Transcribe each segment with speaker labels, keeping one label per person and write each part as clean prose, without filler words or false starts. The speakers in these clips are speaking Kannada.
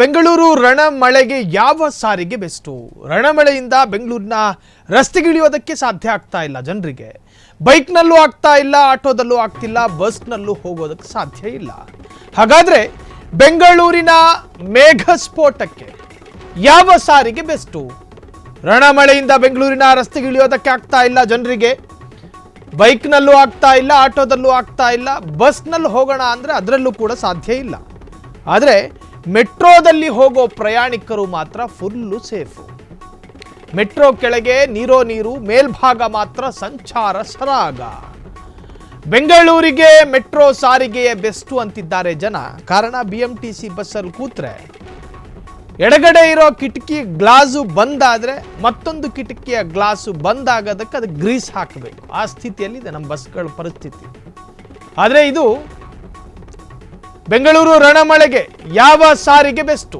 Speaker 1: ಬೆಂಗಳೂರು ರಣಮಳೆಗೆ ಯಾವ ಸಾರಿಗೆ ಬೆಸ್ಟು? ರಣಮಳೆಯಿಂದ ಬೆಂಗಳೂರಿನ ರಸ್ತೆಗಿಳಿಯೋದಕ್ಕೆ ಸಾಧ್ಯ ಆಗ್ತಾ ಇಲ್ಲ ಜನರಿಗೆ. ಬೈಕ್ನಲ್ಲೂ ಆಗ್ತಾ ಇಲ್ಲ, ಆಟೋದಲ್ಲೂ ಆಗ್ತಿಲ್ಲ, ಬಸ್ನಲ್ಲೂ ಹೋಗೋದಕ್ಕೆ ಸಾಧ್ಯ ಇಲ್ಲ. ಹಾಗಾದ್ರೆ ಬೆಂಗಳೂರಿನ ಮೇಘ ಸ್ಫೋಟಕ್ಕೆ ಯಾವ ಸಾರಿಗೆ ಬೆಸ್ಟು? ರಣಮಳೆಯಿಂದ ಬೆಂಗಳೂರಿನ ರಸ್ತೆಗಿಳಿಯೋದಕ್ಕೆ ಆಗ್ತಾ ಇಲ್ಲ ಜನರಿಗೆ, ಬೈಕ್ನಲ್ಲೂ ಆಗ್ತಾ ಇಲ್ಲ, ಆಟೋದಲ್ಲೂ ಆಗ್ತಾ ಇಲ್ಲ, ಬಸ್ನಲ್ಲಿ ಹೋಗೋಣ ಅಂದರೆ ಅದರಲ್ಲೂ ಕೂಡ ಸಾಧ್ಯ ಇಲ್ಲ. ಆದರೆ ಮೆಟ್ರೋದಲ್ಲಿ ಹೋಗೋ ಪ್ರಯಾಣಿಕರು ಮಾತ್ರ ಫುಲ್ಲು ಸೇಫು. ಮೆಟ್ರೋ ಕೆಳಗೆ ನೀರು, ಮೇಲ್ಭಾಗ ಮಾತ್ರ ಸಂಚಾರ ಸರಾಗ. ಬೆಂಗಳೂರಿಗೆ ಮೆಟ್ರೋ ಸಾರಿಗೆಯೇ ಬೆಸ್ಟು ಅಂತಿದ್ದಾರೆ ಜನ. ಕಾರಣ BMTC ಬಸ್ಸಲ್ಲಿ ಕೂತ್ರೆ ಎಡಗಡೆ ಇರೋ ಕಿಟಕಿ ಗ್ಲಾಸು ಬಂದಾದರೆ ಮತ್ತೊಂದು ಕಿಟಕಿಯ ಗ್ಲಾಸು ಬಂದಾಗೋದಕ್ಕೆ ಅದು ಗ್ರೀಸ್ ಹಾಕಬೇಕು. ಆ ಸ್ಥಿತಿಯಲ್ಲಿದೆ ನಮ್ಮ ಬಸ್ಗಳ ಪರಿಸ್ಥಿತಿ. ಆದರೆ ಇದು ಬೆಂಗಳೂರು ರಣಮಳೆಗೆ ಯಾವ ಸಾರಿಗೆ ಬೆಸ್ಟು?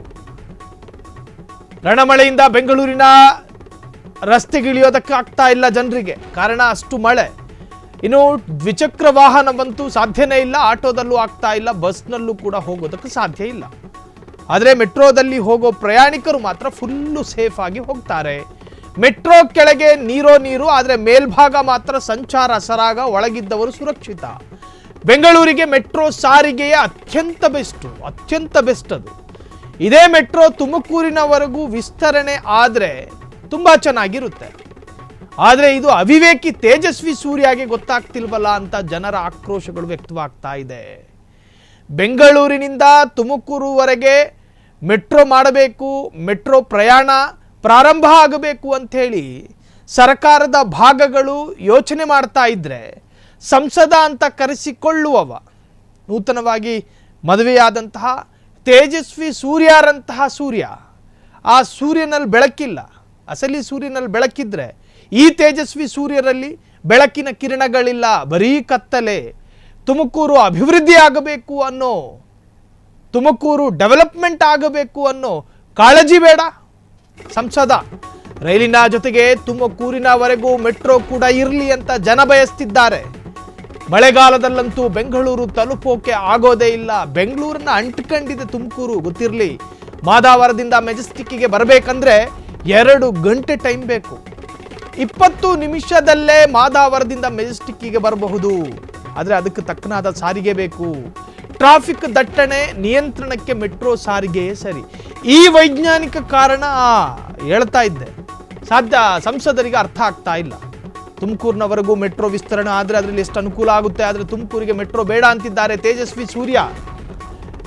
Speaker 1: ರಣಮಳೆಯಿಂದ ಬೆಂಗಳೂರಿನ ರಸ್ತೆಗಿಳಿಯೋದಕ್ಕೆ ಆಗ್ತಾ ಇಲ್ಲ ಜನರಿಗೆ, ಕಾರಣ ಅಷ್ಟು ಮಳೆ. ಇನ್ನು ದ್ವಿಚಕ್ರ ವಾಹನವಂತೂ ಸಾಧ್ಯನೇ ಇಲ್ಲ, ಆಟೋದಲ್ಲೂ ಆಗ್ತಾ ಇಲ್ಲ, ಬಸ್ನಲ್ಲೂ ಕೂಡ ಹೋಗೋದಕ್ಕೆ ಸಾಧ್ಯ ಇಲ್ಲ. ಆದರೆ ಮೆಟ್ರೋದಲ್ಲಿ ಹೋಗೋ ಪ್ರಯಾಣಿಕರು ಮಾತ್ರ ಫುಲ್ಲು ಸೇಫ್ ಆಗಿ ಹೋಗ್ತಾರೆ. ಮೆಟ್ರೋ ಕೆಳಗೆ ನೀರು, ಆದರೆ ಮೇಲ್ಭಾಗ ಮಾತ್ರ ಸಂಚಾರ ಸರಾಗ, ಒಳಗಿದ್ದವರು ಸುರಕ್ಷಿತ. ಬೆಂಗಳೂರಿಗೆ ಮೆಟ್ರೋ ಸಾರಿಗೆಯ ಅತ್ಯಂತ ಬೆಸ್ಟ್ ಅದು. ಇದೇ ಮೆಟ್ರೋ ತುಮಕೂರಿನವರೆಗೂ ವಿಸ್ತರಣೆ ಆದರೆ ತುಂಬ ಚೆನ್ನಾಗಿರುತ್ತೆ. ಆದರೆ ಇದು ಅವಿವೇಕಿ ತೇಜಸ್ವಿ ಸೂರ್ಯಗೆ ಗೊತ್ತಾಗ್ತಿಲ್ವಲ್ಲ ಅಂತ ಜನರ ಆಕ್ರೋಶಗಳು ವ್ಯಕ್ತವಾಗ್ತಾ ಇದೆ. ಬೆಂಗಳೂರಿನಿಂದ ತುಮಕೂರುವರೆಗೆ ಮೆಟ್ರೋ ಮಾಡಬೇಕು, ಮೆಟ್ರೋ ಪ್ರಯಾಣ ಪ್ರಾರಂಭ ಆಗಬೇಕು ಅಂಥೇಳಿ ಸರ್ಕಾರದ ಭಾಗಗಳು ಯೋಚನೆ ಮಾಡ್ತಾ ಇದ್ದರೆ, ಸಂಸದ ಅಂತ ಕರೆಸಿಕೊಳ್ಳುವವ, ನೂತನವಾಗಿ ಮದುವೆಯಾದಂತಹ ತೇಜಸ್ವಿ ಸೂರ್ಯರಂತಹ ಸೂರ್ಯ, ಆ ಸೂರ್ಯನಲ್ಲಿ ಬೆಳಕಿಲ್ಲ. ಅಸಲಿ ಸೂರ್ಯನಲ್ಲಿ ಬೆಳಕಿದ್ರೆ ಈ ತೇಜಸ್ವಿ ಸೂರ್ಯರಲ್ಲಿ ಬೆಳಕಿನ ಕಿರಣಗಳಿಲ್ಲ, ಬರೀ ಕತ್ತಲೆ. ತುಮಕೂರು ಅಭಿವೃದ್ಧಿ ಆಗಬೇಕು ಅನ್ನೋ, ತುಮಕೂರು ಡೆವಲಪ್ಮೆಂಟ್ ಆಗಬೇಕು ಅನ್ನೋ ಕಾಳಜಿ ಬೇಡ ಸಂಸದ. ರೈಲಿನ ಜೊತೆಗೆ ತುಮಕೂರಿನವರೆಗೂ ಮೆಟ್ರೋ ಕೂಡ ಇರಲಿ ಅಂತ ಜನ ಬಯಸ್ತಿದ್ದಾರೆ. ಮಳೆಗಾಲದಲ್ಲಂತೂ ಬೆಂಗಳೂರು ತಲುಪೋಕೆ ಆಗೋದೇ ಇಲ್ಲ. ಬೆಂಗಳೂರನ್ನ ಅಂಟ್ಕೊಂಡಿದೆ ತುಮಕೂರು, ಗೊತ್ತಿರಲಿ. ಮಾದಾವರದಿಂದ ಮೆಜೆಸ್ಟಿಕ್ಕಿಗೆ ಬರಬೇಕಂದ್ರೆ 2 ಗಂಟೆ ಟೈಮ್ ಬೇಕು. 20 ನಿಮಿಷದಲ್ಲೇ ಮಾದಾವರದಿಂದ ಮೆಜೆಸ್ಟಿಕ್ಕಿಗೆ ಬರಬಹುದು. ಆದರೆ ಅದಕ್ಕೆ ತಕ್ಕನಾದ ಸಾರಿಗೆ ಬೇಕು. ಟ್ರಾಫಿಕ್ ದಟ್ಟಣೆ ನಿಯಂತ್ರಣಕ್ಕೆ ಮೆಟ್ರೋ ಸಾರಿಗೆಯೇ ಸರಿ. ಈ ವೈಜ್ಞಾನಿಕ ಕಾರಣ ಹೇಳ್ತಾ ಇದ್ದೆ, ಸಂಸದರಿಗೆ ಅರ್ಥ ಆಗ್ತಾ ಇಲ್ಲ. ತುಮಕೂರಿನವರೆಗೂ ಮೆಟ್ರೋ ವಿಸ್ತರಣೆ ಆದರೆ ಅದರಲ್ಲಿ ಎಷ್ಟು ಅನುಕೂಲ ಆಗುತ್ತೆ, ಆದರೆ ತುಮಕೂರಿಗೆ ಮೆಟ್ರೋ ಬೇಡ ಅಂತಿದ್ದಾರೆ ತೇಜಸ್ವಿ ಸೂರ್ಯ.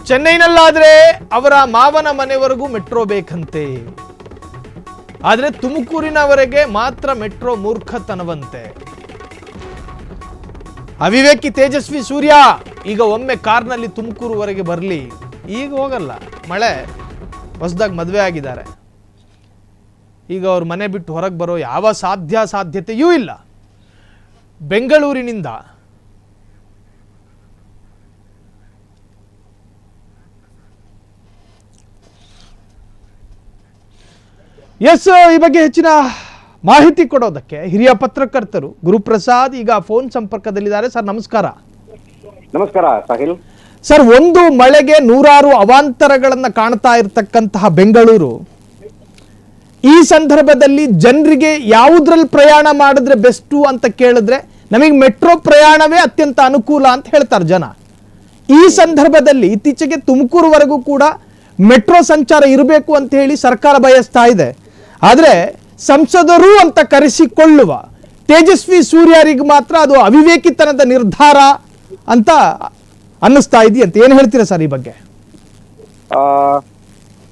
Speaker 1: ಚೆನ್ನೈನಲ್ಲಾದರೆ ಅವರ ಮಾವನ ಮನೆವರೆಗೂ ಮೆಟ್ರೋ ಬೇಕಂತೆ, ಆದರೆ ತುಮಕೂರಿನವರೆಗೆ ಮಾತ್ರ ಮೆಟ್ರೋ ಮೂರ್ಖತನವಂತೆ. ಅವಿವೇಕಿ ತೇಜಸ್ವಿ ಸೂರ್ಯ ಈಗ ಒಮ್ಮೆ ಕಾರ್ನಲ್ಲಿ ತುಮಕೂರುವರೆಗೆ ಬರಲಿ. ಈಗ ಹೋಗಲ್ಲ, ಮಳೆ, ಹೊಸದಾಗಿ ಮದುವೆ ಆಗಿದ್ದಾರೆ. ಈಗ ಅವ್ರ ಮನೆ ಬಿಟ್ಟು ಹೊರಗೆ ಬರೋ ಯಾವ ಸಾಧ್ಯತೆಯೂ ಇಲ್ಲ. ಬೆಂಗಳೂರಿನಿಂದ ಈ ಬಗ್ಗೆ ಹೆಚ್ಚಿನ ಮಾಹಿತಿ ಕೊಡೋದಕ್ಕೆ ಹಿರಿಯ ಪತ್ರಕರ್ತರು ಗುರುಪ್ರಸಾದ್ ಈಗ ಫೋನ್ ಸಂಪರ್ಕದಲ್ಲಿದ್ದಾರೆ. ಸರ್ ನಮಸ್ಕಾರ.
Speaker 2: ನಮಸ್ಕಾರ ಸಾಹಿಲ್.
Speaker 1: ಸರ್, ಒಂದು ಮಳೆಗೆ ನೂರಾರು ಅವಾಂತರಗಳನ್ನು ಕಾಣ್ತಾ ಇರತಕ್ಕಂತಹ ಬೆಂಗಳೂರು, ಈ ಸಂದರ್ಭದಲ್ಲಿ ಜನರಿಗೆ ಯಾವುದ್ರಲ್ಲಿ ಪ್ರಯಾಣ ಮಾಡಿದ್ರೆ ಬೆಸ್ಟು ಅಂತ ಕೇಳಿದ್ರೆ ನಮಗೆ ಮೆಟ್ರೋ ಪ್ರಯಾಣವೇ ಅತ್ಯಂತ ಅನುಕೂಲ ಅಂತ ಹೇಳ್ತಾರೆ ಜನ. ಈ ಸಂದರ್ಭದಲ್ಲಿ ಇತ್ತೀಚೆಗೆ ತುಮಕೂರುವರೆಗೂ ಕೂಡ ಮೆಟ್ರೋ ಸಂಚಾರ ಇರಬೇಕು ಅಂತ ಹೇಳಿ ಸರ್ಕಾರ ಬಯಸ್ತಾ ಇದೆ. ಆದರೆ ಸಂಸದರು ಅಂತ ಕರೆಸಿಕೊಳ್ಳುವ ತೇಜಸ್ವಿ ಸೂರ್ಯರಿಗೆ ಮಾತ್ರ ಅದು ಅವಿವೇಕಿತನದ ನಿರ್ಧಾರ ಅಂತ ಅನ್ನಿಸ್ತಾ ಇದೆಯಂತ. ಏನು ಹೇಳ್ತೀರಾ ಸರ್ ಈ ಬಗ್ಗೆ?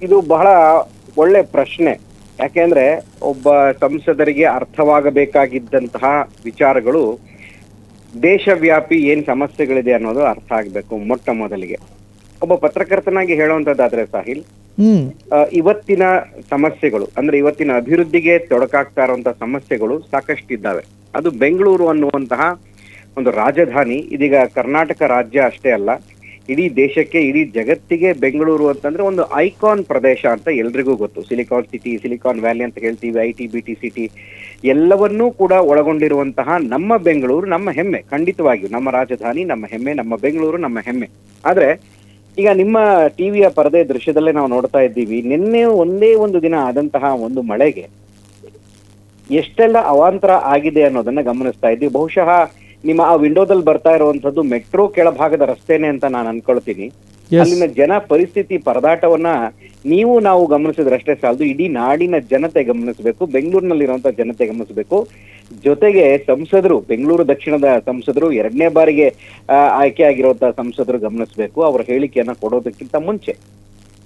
Speaker 2: ಇದು ಬಹಳ ಒಳ್ಳೆ ಪ್ರಶ್ನೆ. ಯಾಕೆಂದ್ರೆ ಒಬ್ಬ ಸಂಸದರಿಗೆ ಅರ್ಥವಾಗಬೇಕಾಗಿದ್ದಂತಹ ವಿಚಾರಗಳು ದೇಶವ್ಯಾಪಿ ಏನ್ ಸಮಸ್ಯೆಗಳಿದೆ ಅನ್ನೋದು ಅರ್ಥ ಆಗ್ಬೇಕು. ಮೊಟ್ಟ ಮೊದಲಿಗೆ ಒಬ್ಬ ಪತ್ರಕರ್ತನಾಗಿ ಹೇಳುವಂತದ್ದಾದ್ರೆ ಸಾಹಿಲ್, ಇವತ್ತಿನ ಸಮಸ್ಯೆಗಳು ಅಂದ್ರೆ ಇವತ್ತಿನ ಅಭಿವೃದ್ಧಿಗೆ ತೊಡಕಾಗ್ತಾ ಇರುವಂತಹ ಸಮಸ್ಯೆಗಳು ಸಾಕಷ್ಟಿದ್ದಾವೆ. ಅದು ಬೆಂಗಳೂರು ಅನ್ನುವಂತಹ ಒಂದು ರಾಜಧಾನಿ, ಇದೀಗ ಕರ್ನಾಟಕ ರಾಜ್ಯ ಅಷ್ಟೇ ಅಲ್ಲ, ಇಡೀ ದೇಶಕ್ಕೆ, ಇಡೀ ಜಗತ್ತಿಗೆ ಬೆಂಗಳೂರು ಅಂತಂದ್ರೆ ಒಂದು ಐಕಾನ್ ಪ್ರದೇಶ ಅಂತ ಎಲ್ರಿಗೂ ಗೊತ್ತು. ಸಿಲಿಕಾನ್ ಸಿಟಿ, ಸಿಲಿಕಾನ್ ವ್ಯಾಲಿ ಅಂತ ಹೇಳ್ತೀವಿ, IT BT ಸಿಟಿ ಎಲ್ಲವನ್ನೂ ಕೂಡ ಒಳಗೊಂಡಿರುವಂತಹ ನಮ್ಮ ಬೆಂಗಳೂರು ನಮ್ಮ ಹೆಮ್ಮೆ. ಖಂಡಿತವಾಗಿಯೂ ನಮ್ಮ ರಾಜಧಾನಿ ನಮ್ಮ ಹೆಮ್ಮೆ, ನಮ್ಮ ಬೆಂಗಳೂರು ನಮ್ಮ ಹೆಮ್ಮೆ. ಆದ್ರೆ ಈಗ ನಿಮ್ಮ ಟಿವಿಯ ಪರದೆ ದೃಶ್ಯದಲ್ಲೇ ನಾವು ನೋಡ್ತಾ ಇದ್ದೀವಿ, ನಿನ್ನೆ ಒಂದೇ ಒಂದು ದಿನ ಆದಂತಹ ಒಂದು ಮಳೆಗೆ ಎಷ್ಟೆಲ್ಲ ಅವಾಂತರ ಆಗಿದೆ ಅನ್ನೋದನ್ನ ಗಮನಿಸ್ತಾ ಇದ್ದೀವಿ. ಬಹುಶಃ ನಿಮ್ಮ ಆ ವಿಂಡೋದಲ್ಲಿ ಬರ್ತಾ ಇರುವಂತದ್ದು ಮೆಟ್ರೋ ಕೆಳಭಾಗದ ರಸ್ತೆನೆ ಅಂತ ನಾನು ಅನ್ಕೊಳ್ತೀನಿ. ಅಲ್ಲಿನ ಜನ ಪರಿಸ್ಥಿತಿ ಪರದಾಟವನ್ನ ನಾವು ಗಮನಿಸಿದ್ರಷ್ಟೇ ಸಾಲದು, ಇಡೀ ನಾಡಿನ ಜನತೆ ಗಮನಿಸಬೇಕು, ಬೆಂಗಳೂರಿನಲ್ಲಿರುವಂತಹ ಜನತೆ ಗಮನಿಸಬೇಕು. ಜೊತೆಗೆ ಸಂಸದರು, ಬೆಂಗಳೂರು ದಕ್ಷಿಣದ ಸಂಸದರು, 2ನೇ ಬಾರಿಗೆ ಆಯ್ಕೆ ಆಗಿರುವಂತಹ ಸಂಸದರು ಗಮನಿಸಬೇಕು. ಅವರ ಹೇಳಿಕೆಯನ್ನ ಕೊಡೋದಕ್ಕಿಂತ ಮುಂಚೆ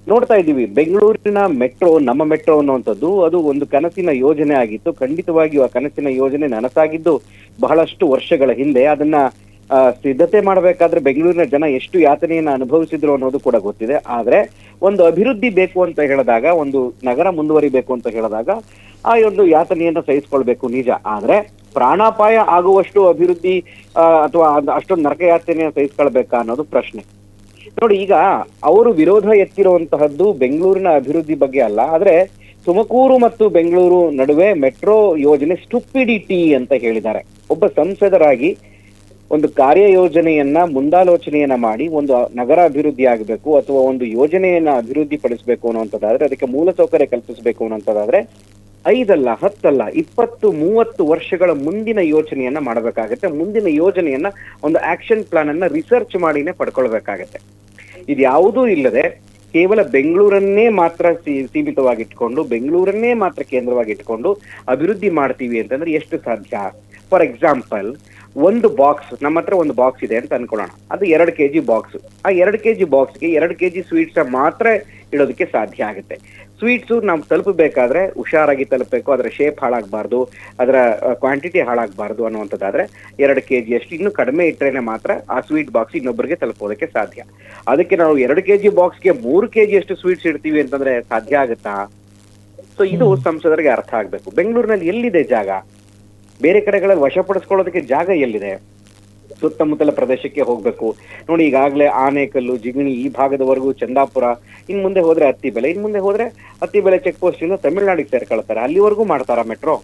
Speaker 2: ನೋಡ್ತಾ ಇದ್ದೀವಿ, ಬೆಂಗಳೂರಿನ ಮೆಟ್ರೋ, ನಮ್ಮ ಮೆಟ್ರೋ ಅನ್ನುವಂಥದ್ದು ಅದು ಒಂದು ಕನಸಿನ ಯೋಜನೆ ಆಗಿತ್ತು. ಖಂಡಿತವಾಗಿಯೂ ಆ ಕನಸಿನ ಯೋಜನೆ ನನಸಾಗಿದ್ದು ಬಹಳಷ್ಟು ವರ್ಷಗಳ ಹಿಂದೆ. ಅದನ್ನ ಸಿದ್ಧತೆ ಮಾಡಬೇಕಾದ್ರೆ ಬೆಂಗಳೂರಿನ ಜನ ಎಷ್ಟು ಯಾತನೆಯನ್ನ ಅನುಭವಿಸಿದ್ರು ಅನ್ನೋದು ಕೂಡ ಗೊತ್ತಿದೆ. ಆದ್ರೆ ಒಂದು ಅಭಿವೃದ್ಧಿ ಬೇಕು ಅಂತ ಹೇಳಿದಾಗ, ಒಂದು ನಗರ ಮುಂದುವರಿಬೇಕು ಅಂತ ಹೇಳಿದಾಗ ಆ ಒಂದು ಯಾತನೆಯನ್ನ ಸಹಿಸ್ಕೊಳ್ಬೇಕು ನಿಜ. ಆದ್ರೆ ಪ್ರಾಣಾಪಾಯ ಆಗುವಷ್ಟು ಅಭಿವೃದ್ಧಿ ಅಥವಾ ಅಷ್ಟೊಂದು ನರಕ ಯಾತನೆಯನ್ನ ಸಹಿಸ್ಕೊಳ್ಬೇಕಾ ಅನ್ನೋದು ಪ್ರಶ್ನೆ. ನೋಡಿ, ಈಗ ಅವರು ವಿರೋಧ ಎತ್ತಿರುವಂತಹದ್ದು ಬೆಂಗಳೂರಿನ ಅಭಿವೃದ್ಧಿ ಬಗ್ಗೆ ಅಲ್ಲ, ಆದ್ರೆ ತುಮಕೂರು ಮತ್ತು ಬೆಂಗಳೂರು ನಡುವೆ ಮೆಟ್ರೋ ಯೋಜನೆ ಸ್ಟುಪಿಡಿಟಿ ಅಂತ ಹೇಳಿದ್ದಾರೆ. ಒಬ್ಬ ಸಂಸದರಾಗಿ ಒಂದು ಕಾರ್ಯಯೋಜನೆಯನ್ನ ಮುಂದಾಲೋಚನೆಯನ್ನ ಮಾಡಿ ಒಂದು ನಗರ ಅಭಿವೃದ್ಧಿ ಆಗಬೇಕು ಅಥವಾ ಒಂದು ಯೋಜನೆಯನ್ನ ಅಭಿವೃದ್ಧಿ ಪಡಿಸಬೇಕು ಅನ್ನುವಂಥದ್ದಾದ್ರೆ, ಅದಕ್ಕೆ ಮೂಲಸೌಕರ್ಯ ಕಲ್ಪಿಸಬೇಕು ಅನ್ನೋಂಥದ್ದಾದ್ರೆ 5 ಅಲ್ಲ 10 ಅಲ್ಲ 20, 30 ವರ್ಷಗಳ ಮುಂದಿನ ಯೋಚನೆಯನ್ನ ಮಾಡಬೇಕಾಗತ್ತೆ. ಮುಂದಿನ ಯೋಜನೆಯನ್ನ, ಒಂದು ಆಕ್ಷನ್ ಪ್ಲಾನ್ ಅನ್ನ ರಿಸರ್ಚ್ ಮಾಡಿನೇ ಪಡ್ಕೊಳ್ಬೇಕಾಗತ್ತೆ. ಇದ್ಯಾವುದೂ ಇಲ್ಲದೆ ಕೇವಲ ಬೆಂಗಳೂರನ್ನೇ ಮಾತ್ರ ಸೀಮಿತವಾಗಿಟ್ಕೊಂಡು, ಬೆಂಗಳೂರನ್ನೇ ಮಾತ್ರ ಕೇಂದ್ರವಾಗಿಟ್ಕೊಂಡು ಅಭಿವೃದ್ಧಿ ಮಾಡ್ತೀವಿ ಅಂತಂದ್ರೆ ಎಷ್ಟು ಸಾಧ್ಯ? ಫಾರ್ ಎಕ್ಸಾಂಪಲ್, ಒಂದು ಬಾಕ್ಸ್, ನಮ್ಮ ಹತ್ರ ಒಂದು ಬಾಕ್ಸ್ ಇದೆ ಅಂತ ಅನ್ಕೊಳ್ಳೋಣ, ಅದು 2 kg ಬಾಕ್ಸ್. ಆ 2 kg ಬಾಕ್ಸ್ಗೆ 2 kg ಸ್ವೀಟ್ಸ್ ಮಾತ್ರ ಇಡೋದಕ್ಕೆ ಸಾಧ್ಯ ಆಗುತ್ತೆ. ಸ್ವೀಟ್ಸು ನಾವು ತಲುಪಬೇಕಾದ್ರೆ ಹುಷಾರಾಗಿ ತಲುಪಬೇಕು, ಅದರ ಶೇಪ್ ಹಾಳಾಗಬಾರ್ದು, ಅದರ ಕ್ವಾಂಟಿಟಿ ಹಾಳಾಗಬಾರ್ದು ಅನ್ನುವಂಥದ್ದಾದ್ರೆ 2 kg ಅಷ್ಟು ಇನ್ನೂ ಕಡಿಮೆ ಇಟ್ಟರೆ ಮಾತ್ರ ಆ ಸ್ವೀಟ್ ಬಾಕ್ಸ್ ಇನ್ನೊಬ್ಬರಿಗೆ ತಲುಪೋದಕ್ಕೆ ಸಾಧ್ಯ. ಅದಕ್ಕೆ ನಾವು 2 kg ಬಾಕ್ಸ್ಗೆ 3 kg ಅಷ್ಟು ಸ್ವೀಟ್ಸ್ ಇಡ್ತೀವಿ ಅಂತಂದ್ರೆ ಸಾಧ್ಯ ಆಗುತ್ತಾ? ಸೊ ಇದು ಸಂಸದರಿಗೆ ಅರ್ಥ ಆಗ್ಬೇಕು. ಬೆಂಗಳೂರಿನಲ್ಲಿ ಎಲ್ಲಿದೆ ಜಾಗ? ಬೇರೆ ಕಡೆಗಳಲ್ಲಿ ವಶಪಡಿಸ್ಕೊಳ್ಳೋದಕ್ಕೆ ಜಾಗ ಎಲ್ಲಿದೆ? ಸುತ್ತಮುತ್ತಲ ಪ್ರದೇಶಕ್ಕೆ ಹೋಗ್ಬೇಕು. ನೋಡಿ, ಈಗಾಗಲೇ ಆನೇಕಲ್ಲು, ಜಿಗಣಿ ಈ ಭಾಗದವರೆಗೂ, ಚಂದಾಪುರ, ಇನ್ ಮುಂದೆ ಹೋದ್ರೆ ಅತ್ತಿಬೆಲೆ, ಇನ್ ಮುಂದೆ ಹೋದ್ರೆ ಅತ್ತಿಬೆಲೆ ಚೆಕ್ ಪೋಸ್ಟ್ ಇಂದ ತಮಿಳ್ನಾಡಿಗೆ ಸೇರ್ಕೊಳ್ತಾರೆ. ಅಲ್ಲಿವರೆಗೂ ಮಾಡ್ತಾರ ಮೆಟ್ರೋ?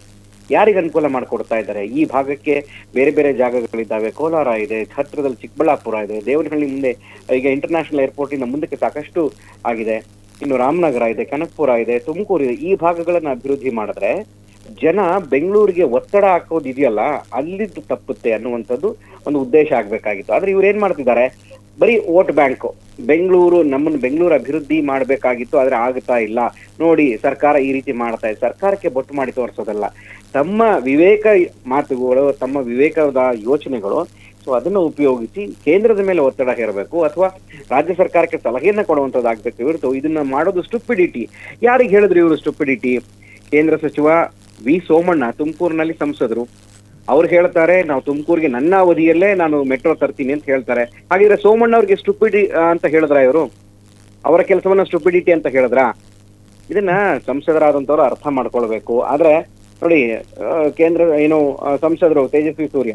Speaker 2: ಯಾರಿಗೆ ಅನುಕೂಲ ಮಾಡ್ಕೊಡ್ತಾ ಇದ್ದಾರೆ? ಈ ಭಾಗಕ್ಕೆ ಬೇರೆ ಬೇರೆ ಜಾಗಗಳಿದ್ದಾವೆ. ಕೋಲಾರ ಇದೆ, ಹತ್ತಿರದಲ್ಲಿ ಚಿಕ್ಕಬಳ್ಳಾಪುರ ಇದೆ, ದೇವನಹಳ್ಳಿ ಮುಂದೆ ಈಗ ಇಂಟರ್ನ್ಯಾಷನಲ್ ಏರ್ಪೋರ್ಟ್ ಇಂದ ಮುಂದಕ್ಕೆ ಸಾಕಷ್ಟು ಆಗಿದೆ. ಇನ್ನು ರಾಮನಗರ ಇದೆ, ಕನಕಪುರ ಇದೆ, ತುಮಕೂರು ಇದೆ. ಈ ಭಾಗಗಳನ್ನ ಅಭಿವೃದ್ಧಿ ಮಾಡಿದ್ರೆ ಜನ ಬೆಂಗಳೂರಿಗೆ ಒತ್ತಡ ಹಾಕೋದಿದೆಯಲ್ಲ, ಅಲ್ಲಿದ್ದು ತಪ್ಪುತ್ತೆ ಅನ್ನುವಂಥದ್ದು ಒಂದು ಉದ್ದೇಶ ಆಗ್ಬೇಕಾಗಿತ್ತು. ಆದ್ರೆ ಇವ್ರು ಏನ್ ಮಾಡ್ತಿದ್ದಾರೆ? ಬರೀ ವೋಟ್ ಬ್ಯಾಂಕ್. ನಮ್ಮನ್ನು ಬೆಂಗಳೂರು ಅಭಿವೃದ್ಧಿ ಮಾಡ್ಬೇಕಾಗಿತ್ತು, ಆದ್ರೆ ಆಗ್ತಾ ಇಲ್ಲ. ನೋಡಿ, ಸರ್ಕಾರ ಈ ರೀತಿ ಮಾಡ್ತಾ ಇದೆ. ಸರ್ಕಾರಕ್ಕೆ ಬೊಟ್ಟು ಮಾಡಿ ತೋರಿಸೋದಲ್ಲ, ತಮ್ಮ ವಿವೇಕ ಮಾತುಗಳು, ತಮ್ಮ ವಿವೇಕದ ಯೋಚನೆಗಳು, ಸೊ ಅದನ್ನ ಉಪಯೋಗಿಸಿ ಕೇಂದ್ರದ ಮೇಲೆ ಒತ್ತಡ ಹೇರಬೇಕು ಅಥವಾ ರಾಜ್ಯ ಸರ್ಕಾರಕ್ಕೆ ಸಲಹೆಯನ್ನ ಕೊಡುವಂಥದ್ದಾಗ್ಬೇಕು. ಇವತ್ತು ಇದನ್ನ ಮಾಡೋದು ಸ್ಟುಪಿಡಿಟಿ. ಯಾರಿಗೆ ಹೇಳಿದ್ರು ಇವರು ಸ್ಟುಪಿಡಿಟಿ? ಕೇಂದ್ರ ಸಚಿವ ವಿ ಸೋಮಣ್ಣ, ತುಮಕೂರಿನಲ್ಲಿ ಸಂಸದರು, ಅವ್ರು ಹೇಳ್ತಾರೆ ನಾವು ತುಮಕೂರಿಗೆ ನನ್ನ ಅವಧಿಯಲ್ಲೇ ನಾನು ಮೆಟ್ರೋ ತರ್ತೀನಿ ಅಂತ ಹೇಳ್ತಾರೆ. ಹಾಗಿದ್ರೆ ಸೋಮಣ್ಣ ಅವ್ರಿಗೆ ಸ್ಟುಪಿಡಿ ಅಂತ ಹೇಳಿದ್ರ? ಇವರು ಅವರ ಕೆಲಸವನ್ನ ಸ್ಟುಪಿಡಿಟಿ ಅಂತ ಹೇಳಿದ್ರ? ಇದನ್ನ ಸಂಸದರಾದಂತವ್ರು ಅರ್ಥ ಮಾಡ್ಕೊಳ್ಬೇಕು. ಆದ್ರೆ ನೋಡಿ, ಕೇಂದ್ರ ಸಂಸದರು ತೇಜಸ್ವಿ ಸೂರ್ಯ,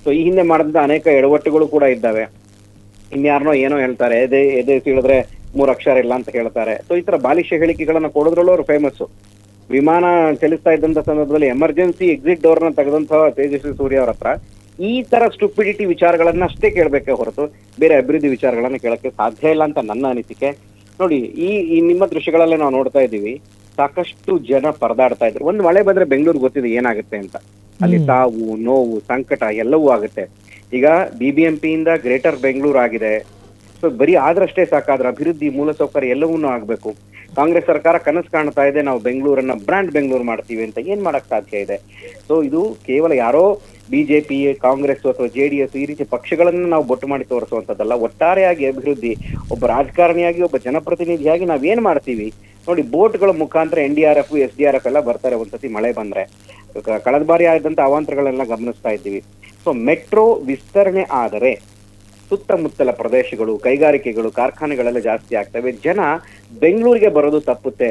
Speaker 2: ಸೊ ಈ ಹಿಂದೆ ಮಾಡಿದಂತ ಅನೇಕ ಎಡವಟ್ಟುಗಳು ಕೂಡ ಇದ್ದಾವೆ. ಇನ್ಯಾರನೋ ಏನೋ ಹೇಳ್ತಾರೆ, ಎದೆ ಸೀಳಿದ್ರೆ 3 ಅಕ್ಷರ ಇಲ್ಲ ಅಂತ ಹೇಳ್ತಾರೆ. ಸೊ ಈ ತರ ಬಾಲಿಶ ಹೇಳಿಕೆಗಳನ್ನ ಕೊಡೋದ್ರಲ್ಲೂ ಅವ್ರು ಫೇಮಸ್. ವಿಮಾನ ಚಲಿಸ್ತಾ ಇದ್ದಂತ ಸಂದರ್ಭದಲ್ಲಿ ಎಮರ್ಜೆನ್ಸಿ ಎಕ್ಸಿಟ್ ಡೋರ್ ನ ತೆಗೆದಂತಹ ತೇಜಸ್ವಿ ಸೂರ್ಯ ಅವ್ರ ಹತ್ರ ಈ ತರ ಸ್ಟುಪಿಡಿಟಿ ವಿಚಾರಗಳನ್ನ ಅಷ್ಟೇ ಕೇಳಬೇಕೆ ಹೊರತು ಬೇರೆ ಅಭಿವೃದ್ಧಿ ವಿಚಾರಗಳನ್ನ ಕೇಳಕ್ಕೆ ಸಾಧ್ಯ ಇಲ್ಲ ಅಂತ ನನ್ನ ಅನಿಸಿಕೆ. ನೋಡಿ, ಈ ನಿಮ್ಮ ದೃಶ್ಯಗಳಲ್ಲೇ ನಾವು ನೋಡ್ತಾ ಇದ್ದೀವಿ, ಸಾಕಷ್ಟು ಜನ ಪರದಾಡ್ತಾ ಇದ್ರು. ಒಂದು ಮಳೆ ಬಂದ್ರೆ ಬೆಂಗಳೂರು ಗೊತ್ತಿದೆ ಏನಾಗುತ್ತೆ ಅಂತ. ಅಲ್ಲಿ ಸಾವು, ನೋವು, ಸಂಕಟ ಎಲ್ಲವೂ ಆಗುತ್ತೆ. ಈಗ BBMP ಇಂದ ಗ್ರೇಟರ್ ಬೆಂಗಳೂರು ಆಗಿದೆ. ಸೊ ಬರೀ ಆದ್ರಷ್ಟೇ ಸಾಕಾದ್ರೆ ಅಭಿವೃದ್ಧಿ, ಮೂಲಸೌಕರ್ಯ ಎಲ್ಲವನ್ನೂ ಆಗ್ಬೇಕು. ಕಾಂಗ್ರೆಸ್ ಸರ್ಕಾರ ಕನಸು ಕಾಣ್ತಾ ಇದೆ, ನಾವು ಬೆಂಗಳೂರನ್ನ ಬ್ರಾಂಡ್ ಬೆಂಗಳೂರು ಮಾಡ್ತೀವಿ ಅಂತ. ಏನ್ ಮಾಡಕ್ ಸಾಧ್ಯ ಇದೆ? ಸೊ ಇದು ಕೇವಲ ಯಾರೋ BJP, ಕಾಂಗ್ರೆಸ್ ಅಥವಾ JDS ಈ ರೀತಿ ಪಕ್ಷಗಳನ್ನ ನಾವು ಬೊಟ್ಟು ಮಾಡಿ ತೋರಿಸುವಂತದ್ದಲ್ಲ. ಒಟ್ಟಾರೆಯಾಗಿ ಅಭಿವೃದ್ಧಿ, ಒಬ್ಬ ರಾಜಕಾರಣಿಯಾಗಿ, ಒಬ್ಬ ಜನಪ್ರತಿನಿಧಿಯಾಗಿ ನಾವೇನ್ ಮಾಡ್ತೀವಿ? ನೋಡಿ, ಬೋಟ್ಗಳ ಮುಖಾಂತರ NDRF, SDRF ಎಲ್ಲ ಬರ್ತಾರೆ ಒಂದ್ಸತಿ ಮಳೆ ಬಂದ್ರೆ. ಕಳೆದ ಬಾರಿ ಆದಂತ ಅವಾಂತರಗಳೆಲ್ಲ ಗಮನಿಸ್ತಾ ಇದ್ದೀವಿ. ಸೊ ಮೆಟ್ರೋ ವಿಸ್ತರಣೆ ಆದರೆ ಸುತ್ತಮುತ್ತಲ ಪ್ರದೇಶಗಳು, ಕೈಗಾರಿಕೆಗಳು, ಕಾರ್ಖಾನೆಗಳೆಲ್ಲ ಜಾಸ್ತಿ ಆಗ್ತವೆ. ಜನ ಬೆಂಗಳೂರಿಗೆ ಬರೋದು ತಪ್ಪುತ್ತೆ.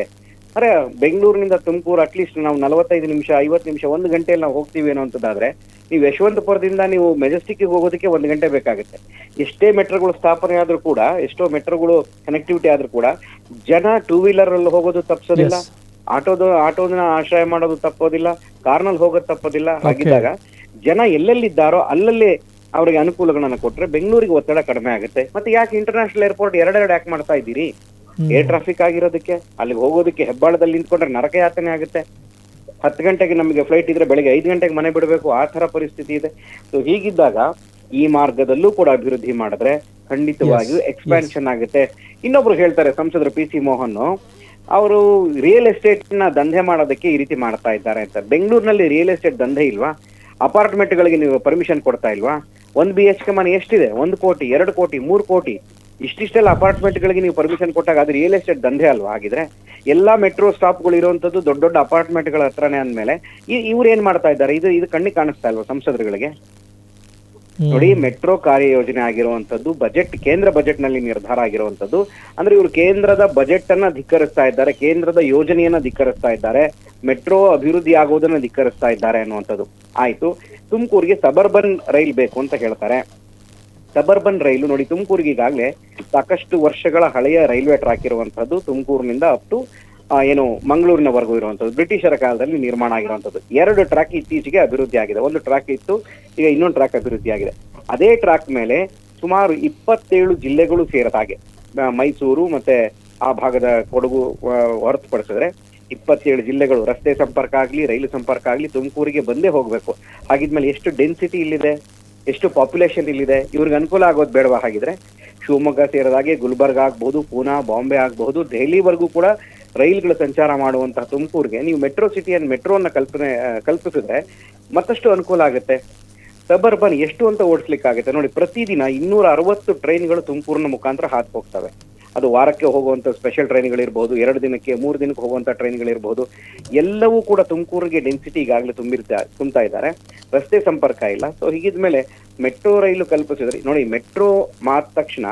Speaker 2: ಅರೆ, ಬೆಂಗಳೂರಿನಿಂದ ತುಮಕೂರು ಅಟ್ಲೀಸ್ಟ್ ನಾವು 45 ನಿಮಿಷ, 50 ನಿಮಿಷ, 1 ಗಂಟೆಯಲ್ಲಿ ನಾವು ಹೋಗ್ತೀವಿ ಅನ್ನೋಂಥದ್ದಾದ್ರೆ, ನೀವು ಯಶವಂತಪುರದಿಂದ ನೀವು ಮೆಜೆಸ್ಟಿಕ್ಗೆ ಹೋಗೋದಕ್ಕೆ 1 ಗಂಟೆ ಬೇಕಾಗುತ್ತೆ. ಎಷ್ಟೇ ಮೆಟ್ರೋಗಳು ಸ್ಥಾಪನೆ ಆದ್ರೂ ಕೂಡ, ಎಷ್ಟೋ ಮೆಟ್ರೋಗಳು ಕನೆಕ್ಟಿವಿಟಿ ಆದ್ರೂ ಕೂಡ ಜನ 2 ವೀಲರ್ ಅಲ್ಲಿ ಹೋಗೋದು ತಪ್ಪಿಸೋದಿಲ್ಲ, ಆಟೋದನ್ನ ಆಶ್ರಯ ಮಾಡೋದು ತಪ್ಪೋದಿಲ್ಲ, ಕಾರ್ನಲ್ಲಿ ಹೋಗೋದು ತಪ್ಪೋದಿಲ್ಲ. ಹಾಗಿದ್ದಾಗ ಜನ ಎಲ್ಲೆಲ್ಲಿದ್ದಾರೋ ಅಲ್ಲಲ್ಲಿ ಅವ್ರಿಗೆ ಅನುಕೂಲಗಳನ್ನ ಕೊಟ್ರೆ ಬೆಂಗಳೂರಿಗೆ ಒತ್ತಡ ಕಡಿಮೆ ಆಗುತ್ತೆ. ಮತ್ತೆ ಯಾಕೆ ಇಂಟರ್ನ್ಯಾಷನಲ್ ಏರ್ಪೋರ್ಟ್ ಎರಡೆರಡು ಯಾಕೆ ಮಾಡ್ತಾ ಇದ್ದೀರಿ? ಏರ್ ಟ್ರಾಫಿಕ್ ಆಗಿರೋದಕ್ಕೆ, ಅಲ್ಲಿಗೆ ಹೋಗೋದಕ್ಕೆ ಹೆಬ್ಬಾಳದಲ್ಲಿ ನಿಂತ್ಕೊಂಡ್ರೆ ನರಕ ಯಾತನೆ ಆಗುತ್ತೆ. 10 ಗಂಟೆಗೆ ನಮಗೆ ಫ್ಲೈಟ್ ಇದ್ರೆ ಬೆಳಿಗ್ಗೆ 5 ಗಂಟೆಗೆ ಮನೆ ಬಿಡಬೇಕು, ಆ ತರ ಪರಿಸ್ಥಿತಿ ಇದೆ. ಸೊ ಹೀಗಿದ್ದಾಗ ಈ ಮಾರ್ಗದಲ್ಲೂ ಕೂಡ ಅಭಿವೃದ್ಧಿ ಮಾಡಿದ್ರೆ ಖಂಡಿತವಾಗಿಯೂ ಎಕ್ಸ್ಪ್ಯಾನ್ಷನ್ ಆಗುತ್ತೆ. ಇನ್ನೊಬ್ರು ಹೇಳ್ತಾರೆ ಸಂಸದರು PC ಮೋಹನ್, ಅವರು ರಿಯಲ್ ಎಸ್ಟೇಟ್ ನ ದಂಧೆ ಮಾಡೋದಕ್ಕೆ ಈ ರೀತಿ ಮಾಡ್ತಾ ಇದ್ದಾರೆ ಅಂತ. ಬೆಂಗಳೂರಿನಲ್ಲಿ ರಿಯಲ್ ಎಸ್ಟೇಟ್ ದಂಧೆ ಇಲ್ವಾ? ಅಪಾರ್ಟ್ಮೆಂಟ್ ಗಳಿಗೆ ನೀವು ಪರ್ಮಿಷನ್ ಕೊಡ್ತಾ ಇಲ್ವಾ? 1 BHK ಮನೆ ಎಷ್ಟಿದೆ? 1 ಕೋಟಿ, 2 ಕೋಟಿ, 3 ಕೋಟಿ, ಇಷ್ಟಿಷ್ಟೆಲ್ಲ ಅಪಾರ್ಟ್ಮೆಂಟ್ ಗಳಿಗೆ ನೀವು ಪರ್ಮಿಷನ್ ಕೊಟ್ಟಾಗ ಅದು ರಿಯಲ್ ಎಸ್ಟೇಟ್ ದಂಧೆ ಅಲ್ವಾ? ಹಾಗಿದ್ರೆ ಎಲ್ಲಾ ಮೆಟ್ರೋ ಸ್ಟಾಪ್ಗಳು ಇರುವಂತದ್ದು ದೊಡ್ಡ ದೊಡ್ಡ ಅಪಾರ್ಟ್ಮೆಂಟ್ ಗಳ ಹತ್ರನೇ ಅಂದ್ಮೇಲೆ ಇವ್ರು ಏನ್ ಮಾಡ್ತಾ ಇದ್ದಾರೆ? ಇದು ಕಣ್ಣಿಗೆ ಕಾಣಿಸ್ತಾ ಇಲ್ವಾ ಸಂಸದರುಗಳಿಗೆ? ನೋಡಿ, ಮೆಟ್ರೋ ಕಾರ್ಯಯೋಜನೆ ಆಗಿರುವಂತದ್ದು ಬಜೆಟ್, ಕೇಂದ್ರ ಬಜೆಟ್ ನಲ್ಲಿ ನಿರ್ಧಾರ ಆಗಿರುವಂತದ್ದು. ಅಂದ್ರೆ ಇವರು ಕೇಂದ್ರದ ಬಜೆಟ್ ಅನ್ನ ಧಿಕ್ಕರಿಸ್ತಾ ಇದ್ದಾರೆ, ಕೇಂದ್ರದ ಯೋಜನೆಯನ್ನ ಧಿಕ್ಕರಿಸ್ತಾ ಇದ್ದಾರೆ, ಮೆಟ್ರೋ ಅಭಿವೃದ್ಧಿ ಆಗೋದನ್ನ ಧಿಕ್ಕರಿಸ್ತಾ ಇದ್ದಾರೆ ಅನ್ನುವಂಥದ್ದು. ಆಯ್ತು, ತುಮಕೂರಿಗೆ ಸಬರ್ಬನ್ ರೈಲ್ ಬೇಕು ಅಂತ ಹೇಳ್ತಾರೆ. ಸಬರ್ಬನ್ ರೈಲು ನೋಡಿ, ತುಮಕೂರಿಗೆ ಈಗಾಗಲೇ ಸಾಕಷ್ಟು ವರ್ಷಗಳ ಹಳೆಯ ರೈಲ್ವೆ ಟ್ರ್ಯಾಕ್ ಇರುವಂತದ್ದು, ತುಮಕೂರಿನಿಂದ ಅಪ್ ಟು ಏನು ಮಂಗಳೂರಿನವರೆಗೂ ಇರುವಂತದ್ದು, ಬ್ರಿಟಿಷರ ಕಾಲದಲ್ಲಿ ನಿರ್ಮಾಣ ಆಗಿರುವಂತದ್ದು. 2 ಟ್ರ್ಯಾಕ್ ಇತ್ತೀಚೆಗೆ ಅಭಿವೃದ್ಧಿ ಆಗಿದೆ. 1 ಟ್ರ್ಯಾಕ್ ಇತ್ತು, ಈಗ ಇನ್ನೊಂದು ಟ್ರ್ಯಾಕ್ ಅಭಿವೃದ್ಧಿ ಆಗಿದೆ. ಅದೇ ಟ್ರ್ಯಾಕ್ ಮೇಲೆ ಸುಮಾರು 27 ಜಿಲ್ಲೆಗಳು ಸೇರಿದ ಹಾಗೆ, ಮೈಸೂರು ಮತ್ತೆ ಆ ಭಾಗದ ಕೊಡಗು ಹೊರತುಪಡಿಸಿದ್ರೆ 27 ಜಿಲ್ಲೆಗಳು ರಸ್ತೆ ಸಂಪರ್ಕ ಆಗ್ಲಿ, ರೈಲು ಸಂಪರ್ಕ ಆಗ್ಲಿ ತುಮಕೂರಿಗೆ ಬಂದೇ ಹೋಗ್ಬೇಕು. ಹಾಗಿದ್ಮೇಲೆ ಎಷ್ಟು ಡೆನ್ಸಿಟಿ ಇಲ್ಲಿದೆ, ಎಷ್ಟು ಪಾಪ್ಯುಲೇಷನ್ ಇಲ್ಲಿದೆ, ಇವ್ರಿಗೆ ಅನುಕೂಲ ಆಗೋದು ಬೇಡವಾ? ಹಾಗಿದ್ರೆ ಶಿವಮೊಗ್ಗ ಸೇರಿದಾಗೆ ಗುಲ್ಬರ್ಗ ಆಗ್ಬಹುದು, ಪೂನಾ, ಬಾಂಬೆ ಆಗಬಹುದು, ದೆಹಲಿವರೆಗೂ ಕೂಡ ರೈಲ್ಗಳ ಸಂಚಾರ ಮಾಡುವಂತಹ ತುಮಕೂರಿಗೆ ನೀವು ಮೆಟ್ರೋ ಸಿಟಿಯನ್ನು ಮೆಟ್ರೋನ ಕಲ್ಪಿಸಿದ್ರೆ ಮತ್ತಷ್ಟು ಅನುಕೂಲ ಆಗುತ್ತೆ. ಸಬರ್ಬನ್ ಎಷ್ಟು ಅಂತ ಓಡಿಸ್ಲಿಕ್ಕಾಗುತ್ತೆ ನೋಡಿ. ಪ್ರತಿದಿನ 260 ಟ್ರೈನ್ಗಳು ತುಮಕೂರಿನ ಮುಖಾಂತರ ಹಾದು ಹೋಗ್ತವೆ. ಅದು ವಾರಕ್ಕೆ ಹೋಗುವಂತ ಸ್ಪೆಷಲ್ ಟ್ರೈನ್ಗಳಿರ್ಬೋದು, 2 ದಿನಕ್ಕೆ 3 ದಿನಕ್ಕೆ ಹೋಗುವಂತ ಟ್ರೈನ್ಗಳಿರ್ಬೋದು, ಎಲ್ಲವೂ ಕೂಡ ತುಮಕೂರಿಗೆ ಡೆನ್ಸಿಟಿ ಈಗಾಗಲೇ ತುಂಬ್ತಾ ಇದ್ದಾರೆ. ರಸ್ತೆ ಸಂಪರ್ಕ ಇಲ್ಲ. ಸೊ ಹೀಗಿದ್ಮೇಲೆ ಮೆಟ್ರೋ ರೈಲು ಕಲ್ಪಿಸಿದ್ರೆ ನೋಡಿ, ಮೆಟ್ರೋ ಮಾದ ತಕ್ಷಣ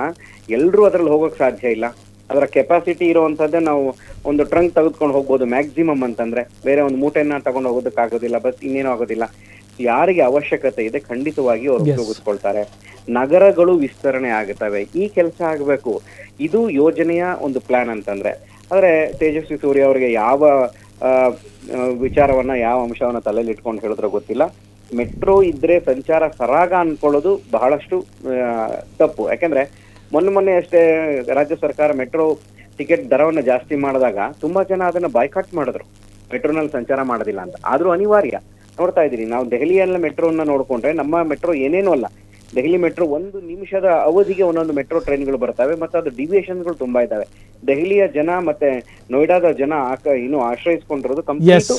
Speaker 2: ಎಲ್ಲರೂ ಅದರಲ್ಲಿ ಹೋಗೋಕೆ ಸಾಧ್ಯ ಇಲ್ಲ. ಅದರ ಕೆಪಾಸಿಟಿ ಇರುವಂತದ್ದೇ ನಾವು ಒಂದು ಟ್ರಂಕ್ ತೆಗೆದುಕೊಂಡು ಹೋಗ್ಬೋದು ಮ್ಯಾಕ್ಸಿಮಮ್ ಅಂತಂದ್ರೆ, ಬೇರೆ ಒಂದು ಮೂಟೆಯನ್ನ ತಗೊಂಡು ಹೋಗೋದಕ್ಕಾಗೋದಿಲ್ಲ, ಬಸ್ ಇನ್ನೇನು ಆಗೋದಿಲ್ಲ. ಯಾರಿಗೆ ಅವಶ್ಯಕತೆ ಇದೆ ಖಂಡಿತವಾಗಿ ಅವರು ಉಪಯೋಗಿಸ್ಕೊಳ್ತಾರೆ. ನಗರಗಳು ವಿಸ್ತರಣೆ ಆಗುತ್ತವೆ, ಈ ಕೆಲಸ ಆಗಬೇಕು. ಇದು ಯೋಜನೆಯ ಒಂದು ಪ್ಲಾನ್ ಅಂತಂದ್ರೆ. ಆದ್ರೆ ತೇಜಸ್ವಿ ಸೂರ್ಯ ಅವರಿಗೆ ಯಾವ ವಿಚಾರವನ್ನ, ಯಾವ ಅಂಶವನ್ನ ತಲೆಯಲ್ಲಿ ಇಟ್ಕೊಂಡು ಹೇಳಿದ್ರೋ ಗೊತ್ತಿಲ್ಲ. ಮೆಟ್ರೋ ಇದ್ರೆ ಸಂಚಾರ ಸರಾಗ ಅನ್ಕೊಳ್ಳೋದು ಬಹಳಷ್ಟು ತಪ್ಪು. ಯಾಕಂದ್ರೆ ಮೊನ್ನೆ ಅಷ್ಟೇ ರಾಜ್ಯ ಸರ್ಕಾರ ಮೆಟ್ರೋ ಟಿಕೆಟ್ ದರವನ್ನ ಜಾಸ್ತಿ ಮಾಡಿದಾಗ ತುಂಬಾ ಜನ ಅದನ್ನ ಬಾಯ್ಕಾಟ್ ಮಾಡಿದ್ರು, ಮೆಟ್ರೋನಲ್ಲಿ ಸಂಚಾರ ಮಾಡೋದಿಲ್ಲ ಅಂತ. ಆದ್ರೂ ಅನಿವಾರ್ಯ. ನೋಡ್ತಾ ಇದೀನಿ ನಾವು ದೆಹಲಿಯಲ್ಲ ಮೆಟ್ರೋನ ನೋಡ್ಕೊಂಡ್ರೆ ನಮ್ಮ ಮೆಟ್ರೋ ಏನೇನೂ ಅಲ್ಲ. ದೆಹಲಿ ಮೆಟ್ರೋ 1 ನಿಮಿಷದ ಅವಧಿಗೆ ಒಂದೊಂದು ಮೆಟ್ರೋ ಟ್ರೈನ್ಗಳು ಬರ್ತವೆ, ಮತ್ತೆ ಅದು ಡಿವಿಯೇಷನ್ಗಳು ತುಂಬಾ ಇದಾವೆ. ದೆಹಲಿಯ ಜನ ಮತ್ತೆ ನೋಯ್ಡಾದ ಜನ ಇನ್ನು ಆಶ್ರಯಿಸ್ಕೊಂಡಿರೋದು ಕಂಪ್ಲೀಟ್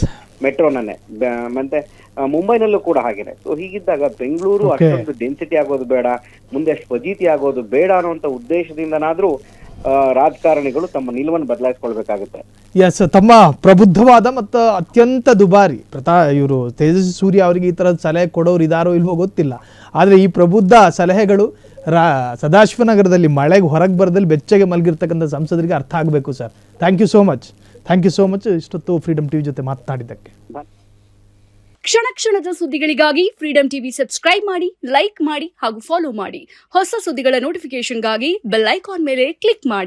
Speaker 2: ಮೆಟ್ರೋನೇ. ಮತ್ತೆ ಮುಂಬೈನಲ್ಲೂ ಕೂಡ ಹಾಗೇನೆ. ಸೊ ಹೀಗಿದ್ದಾಗ ಬೆಂಗಳೂರು ಅಷ್ಟೊಂದು ಡೆನ್ಸಿಟಿ ಆಗೋದು ಬೇಡ, ಮುಂದೆ ಅಷ್ಟು ಫಜೀತಿ ಆಗೋದು ಬೇಡ ಅನ್ನುವಂತ ಉದ್ದೇಶದಿಂದನಾದ್ರೂ ರಾಜಕಾರಣಿಗಳು ತಮ್ಮ ನಿಲುವನ್ನು ಬದಲಾಯಿಸ್ಕೊಳ್ಬೇಕಾಗುತ್ತೆ.
Speaker 1: ಎಸ್, ತಮ್ಮ ಪ್ರಬುದ್ಧವಾದ ಮತ್ತು ಅತ್ಯಂತ ದುಬಾರಿ ಇವರು ತೇಜಸ್ವಿ ಸೂರ್ಯ ಅವರಿಗೆ ಈ ಥರದ ಸಲಹೆ ಕೊಡೋರು ಇದಾರೋ ಇಲ್ವೋ ಗೊತ್ತಿಲ್ಲ. ಆದರೆ ಈ ಪ್ರಬುದ್ಧ ಸಲಹೆಗಳು ಸದಾಶಿವನಗರದಲ್ಲಿ ಮಳೆಗೆ ಹೊರಗೆ ಬರದಲ್ಲಿ ಬೆಚ್ಚಗೆ ಮಲಗಿರ್ತಕ್ಕಂಥ ಸಂಸದರಿಗೆ ಅರ್ಥ ಆಗಬೇಕು sir. Thank you so much ಇಷ್ಟೊತ್ತು ಫ್ರೀಡಮ್ ಟಿವಿ ಜೊತೆ ಮಾತನಾಡಿದ್ದಕ್ಕೆ.
Speaker 3: ಕ್ಷಣ ಕ್ಷಣದ ಸುದ್ದಿಗಳಿಗಾಗಿ ಫ್ರೀಡಮ್ ಟಿವಿ ಸಬ್ಸ್ಕ್ರೈಬ್ ಮಾಡಿ, ಲೈಕ್ ಮಾಡಿ ಹಾಗೂ ಫಾಲೋ ಮಾಡಿ. ಹೊಸ ಸುದ್ದಿಗಳ ನೋಟಿಫಿಕೇಶನ್ಗಾಗಿ ಬೆಲ್ ಐಕಾನ್ ಮೇಲೆ ಕ್ಲಿಕ್ ಮಾಡಿ.